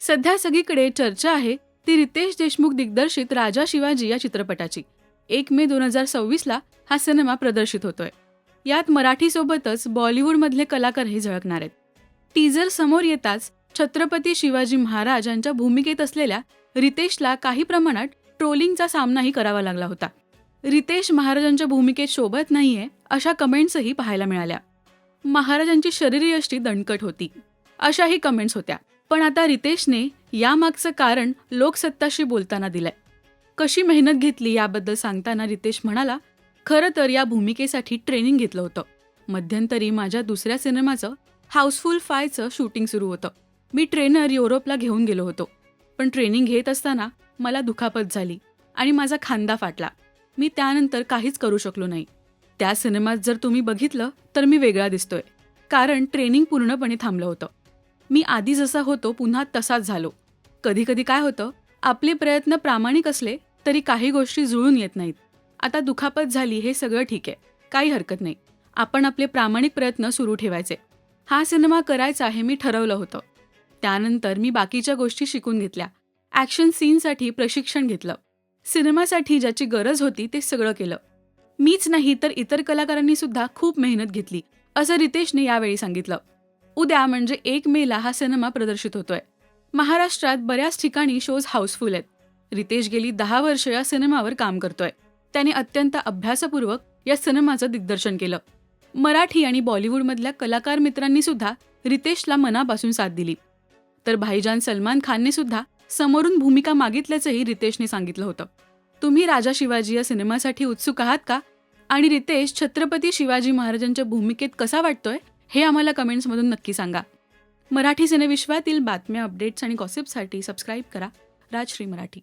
सध्या सगळीकडे चर्चा आहे ती रितेश देशमुख दिग्दर्शित राजा शिवाजी या चित्रपटाची. 1 मे 2026ला हा सिनेमा प्रदर्शित होतोय. यात मराठीसोबतच बॉलिवूडमधले कलाकारही झळकणार आहेत. टीजर समोर येताच छत्रपती शिवाजी महाराज यांच्या भूमिकेत असलेल्या रितेशला काही प्रमाणात ट्रोलिंगचा सामनाही करावा लागला होता. रितेश महाराजांच्या भूमिकेत शोभत नाहीये अशा कमेंट्सही पाहायला मिळाल्या. महाराजांची शरीरयष्टी दणकट होती अशाही कमेंट्स होत्या. पण आता रितेशने यामागचं कारण लोकसत्ताशी बोलताना दिलंय. कशी मेहनत घेतली याबद्दल सांगताना रितेश म्हणाला, खरं तर या भूमिकेसाठी ट्रेनिंग घेतलं होतं. मध्यंतरी माझ्या दुसऱ्या सिनेमाचं हाऊसफुल 5चं शूटिंग सुरू होतं. मी ट्रेनर युरोपला घेऊन गेलो होतो. पण ट्रेनिंग घेत असताना मला दुखापत झाली आणि माझा खांदा फाटला. मी त्यानंतर काहीच करू शकलो नाही. त्या सिनेमात जर तुम्ही बघितलं तर मी वेगळा दिसतोय, कारण ट्रेनिंग पूर्णपणे थांबलं होतं. मी आधी जसा होतो पुन्हा तसाच झालो. कधी कधी काय होतं, आपले प्रयत्न प्रामाणिक असले तरी काही गोष्टी जुळून येत नाहीत. आता दुखापत झाली हे सगळं ठीक आहे, काही हरकत नाही. आपण आपले प्रामाणिक प्रयत्न सुरू ठेवायचे. हा सिनेमा करायचा हे मी ठरवलं होतं. त्यानंतर मी बाकीच्या गोष्टी शिकून घेतल्या. ॲक्शन सीनसाठी प्रशिक्षण घेतलं. सिनेमासाठी ज्याची गरज होती ते सगळं केलं. मीच नाही तर इतर कलाकारांनी सुद्धा खूप मेहनत घेतली, असं रितेशने यावेळी सांगितलं. उद्या म्हणजे 1 मेला हा सिनेमा प्रदर्शित होतोय. महाराष्ट्रात बऱ्याच ठिकाणी शोज हाऊसफुल आहेत. रितेश गेली 10 वर्ष या सिनेमावर काम करतोय. त्याने अत्यंत अभ्यासपूर्वक या सिनेमाचं दिग्दर्शन केलं. मराठी आणि बॉलिवूडमधल्या कलाकार मित्रांनी सुद्धा रितेशला मनापासून साथ दिली. तर भाईजान सलमान खानने सुद्धा समोरून भूमिका मागितल्याचंही रितेशने सांगितलं होतं. तुम्ही राजा शिवाजी या सिनेमासाठी उत्सुक आहात का? आणि रितेश छत्रपती शिवाजी महाराजांच्या भूमिकेत कसा वाटतोय हे आम्हाला कमेंट्समधून नक्की सांगा. मराठी सिनेविश्वातील बातम्या, अपडेट्स आणि गॉसिपसाठी सबस्क्राईब करा राजश्री मराठी.